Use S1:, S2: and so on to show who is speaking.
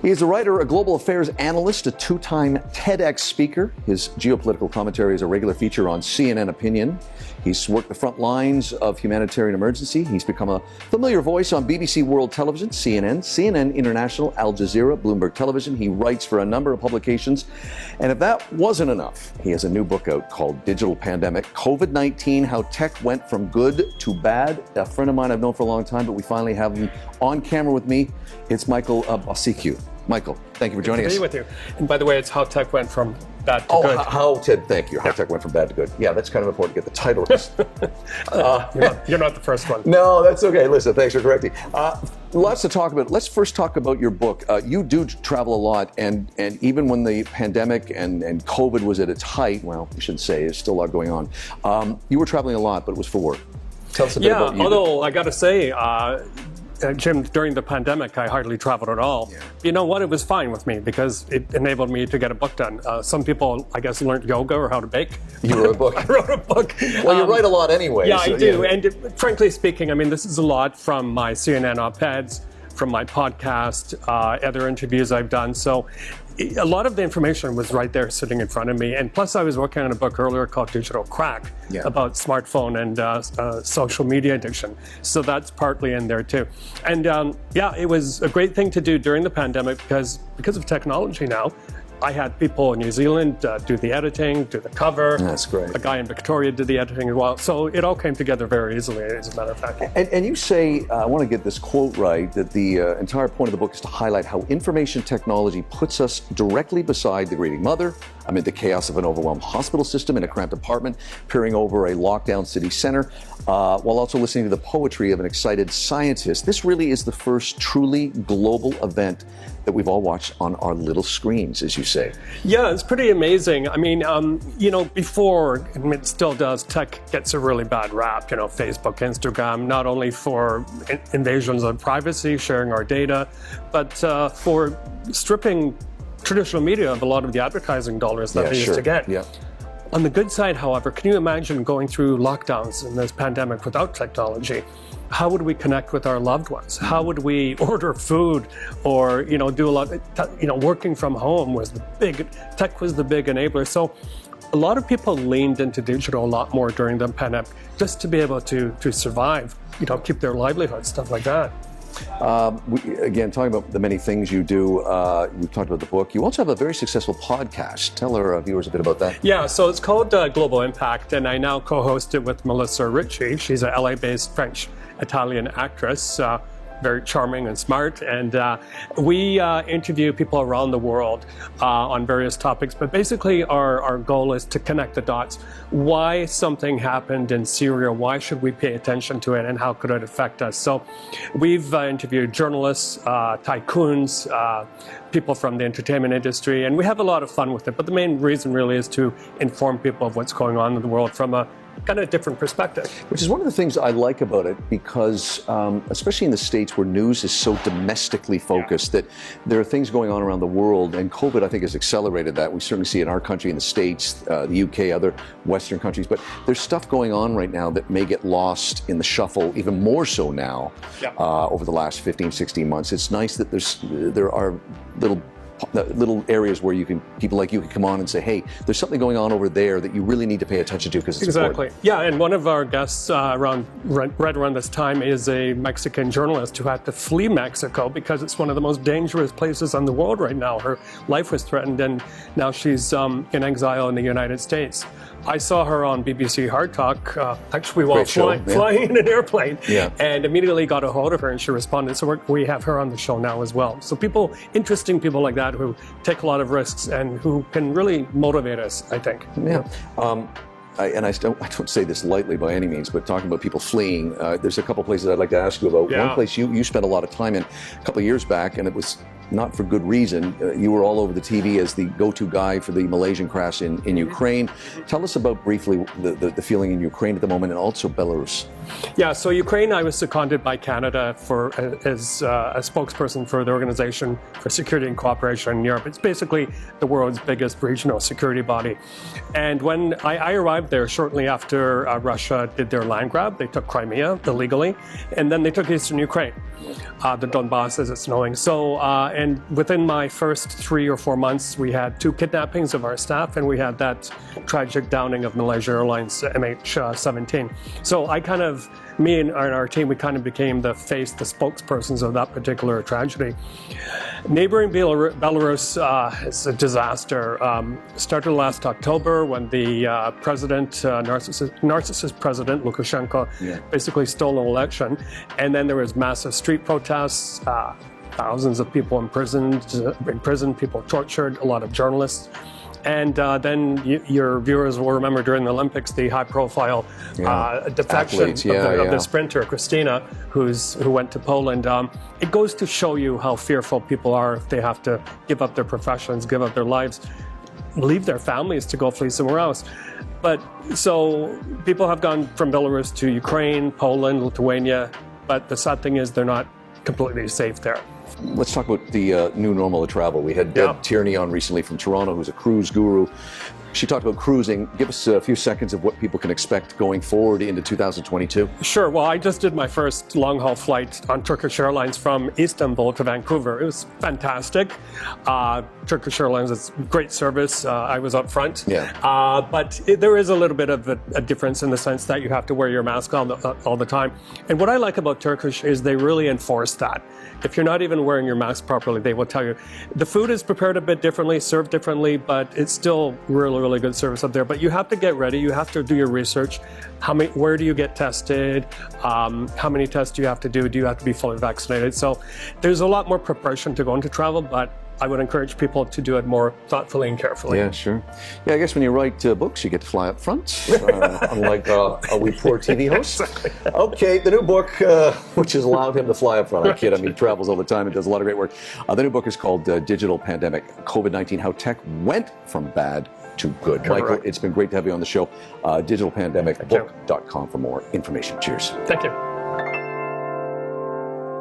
S1: He is a writer, a global affairs analyst, a two-time TEDx speaker. His geopolitical commentary is a regular feature on CNN Opinion. He's worked the front lines of humanitarian emergency. He's become a familiar voice on BBC World Television, CNN, CNN International, Al Jazeera, Bloomberg Television. He writes for a number of publications. And if that wasn't enough, he has a new book out called Digital Pandemic, COVID-19, How Tech Went From Good to Bad. A friend of mine I've known for a long time, but we finally have him on camera with me. It's Michal Bociurkiw. Michael, thank you for joining us.
S2: Good to be with you. And by the way, it's How Tech Went From Bad to Good.
S1: Thank you. How Tech Went From Bad to Good. Yeah, that's kind of important to get the title right.
S2: You're not the first one.
S1: No, that's okay. Listen, thanks for correcting. Lots to talk about. Let's first talk about your book. You do travel a lot, and even when the pandemic and COVID was at its height, well, we shouldn't say, there's still a lot going on. You were traveling a lot, but it was for work. Tell us a bit about you.
S2: Although I got to say, Jim, during the pandemic, I hardly traveled at all. Yeah. You know what? It was fine with me because it enabled me to get a book done. Some people, I guess, learned yoga or how to bake.
S1: You wrote a book.
S2: I wrote a book.
S1: Well, you write a lot anyway.
S2: Yeah, I do. Yeah. And frankly speaking, I mean, this is a lot from my CNN op-eds, from my podcast, other interviews I've done. So a lot of the information was right there sitting in front of me. And plus I was working on a book earlier called Digital Crack about smartphone and social media addiction. So that's partly in there too. And it was a great thing to do during the pandemic because of technology now. I had people in New Zealand do the editing, do the cover.
S1: That's great.
S2: A guy in Victoria did the editing as well. So it all came together very easily, as a matter of fact.
S1: And you say, I want to get this quote right, that the entire point of the book is to highlight how information technology puts us directly beside the grieving mother, amid the chaos of an overwhelmed hospital system in a cramped apartment, peering over a lockdown city center, while also listening to the poetry of an excited scientist. This really is the first truly global event that we've all watched on our little screens, as you say.
S2: Yeah, it's pretty amazing. I mean, before, and it still does, tech gets a really bad rap, Facebook, Instagram, not only for invasions of privacy, sharing our data, but for stripping traditional media of a lot of the advertising dollars that they used to get.
S1: Yeah.
S2: On the good side, however, can you imagine going through lockdowns in this pandemic without technology? How would we connect with our loved ones? How would we order food or, do a lot, working from home tech was the big enabler. So a lot of people leaned into digital a lot more during the pandemic just to be able to survive, keep their livelihood, stuff like that.
S1: Again, talking about the many things you do, we've talked about the book. You also have a very successful podcast. Tell our viewers a bit about that.
S2: Yeah, so it's called Global Impact, and I now co-host it with Melissa Ritchie. She's a LA-based French-Italian actress, very charming and smart, and we interview people around the world on various topics, but basically our goal is to connect the dots. Why something happened in Syria, why should we pay attention to it, and how could it affect us? So we've interviewed journalists, tycoons, people from the entertainment industry, and we have a lot of fun with it, but the main reason really is to inform people of what's going on in the world from a kind of different perspective.
S1: Which is one of the things I like about it because, especially in the States where news is so domestically focused, that there are things going on around the world, and COVID, I think, has accelerated that. We certainly see it in our country, in the States, the UK, other Western countries, but there's stuff going on right now that may get lost in the shuffle, even more so now, over the last 15, 16 months. It's nice that there are little areas where people like you can come on and say, hey, there's something going on over there that you really need to pay attention to because it's important.
S2: Yeah, and one of our guests right around this time is a Mexican journalist who had to flee Mexico because it's one of the most dangerous places in the world right now. Her life was threatened, and now she's in exile in the United States. I saw her on BBC Hard Talk, actually while flying in an airplane, and immediately got a hold of her, and she responded. So we have her on the show now as well. So interesting people like that who take a lot of risks and who can really motivate us, I think.
S1: Yeah. I don't say this lightly by any means, but talking about people fleeing, there's a couple places I'd like to ask you about. One place you spent a lot of time in a couple of years back, and it was not for good reason. You were all over the TV as the go-to guy for the Malaysian crash in Ukraine. Tell us about briefly the feeling in Ukraine at the moment, and also Belarus.
S2: Yeah, so Ukraine, I was seconded by Canada as a spokesperson for the Organization for Security and Cooperation in Europe. It's basically the world's biggest regional security body. And when I arrived there shortly after Russia did their land grab, they took Crimea illegally, and then they took eastern Ukraine. the Donbass as it's known. So, and within my first 3 or 4 months, we had 2 kidnappings of our staff, and we had that tragic downing of Malaysia Airlines MH17. So me and our team, we kind of became the spokespersons of that particular tragedy. Neighboring Belarus is a disaster. Started last October when the president, narcissist president Lukashenko, basically stole an election, and then there was massive street protests, thousands of people imprisoned, people tortured, a lot of journalists. And then your viewers will remember during the Olympics the high-profile defection of the sprinter Christina, who went to Poland. It goes to show you how fearful people are if they have to give up their professions, give up their lives, leave their families to go flee somewhere else. But so people have gone from Belarus to Ukraine, Poland, Lithuania, but the sad thing is they're not completely safe there.
S1: Let's talk about the new normal of travel. We had Deb Tierney on recently from Toronto, who's a cruise guru. She talked about cruising. Give us a few seconds of what people can expect going forward into 2022.
S2: Sure. Well, I just did my first long-haul flight on Turkish Airlines from Istanbul to Vancouver. It was fantastic. Turkish Airlines is great service. I was up front. But there is a little bit of a difference in the sense that you have to wear your mask all the time. And what I like about Turkish is they really enforce that. If you're not even wearing your mask properly, they will tell you. The food is prepared a bit differently, served differently, but it's still really good service up there. But you have to get ready. You have to do your research. Where do you get tested? How many tests do you have to do? Do you have to be fully vaccinated? So there's a lot more preparation to go into travel, but I would encourage people to do it more thoughtfully and carefully.
S1: Yeah, sure. Yeah, I guess when you write books, you get to fly up front, unlike a we poor TV host. Okay, the new book, which has allowed him to fly up front. I kid, he travels all the time and does a lot of great work. The new book is called Digital Pandemic, COVID-19, How Tech Went from Bad to Good.
S2: Correct.
S1: Michael, it's been great to have you on the show. Digitalpandemicbook.com for more information. Cheers.
S2: Thank you.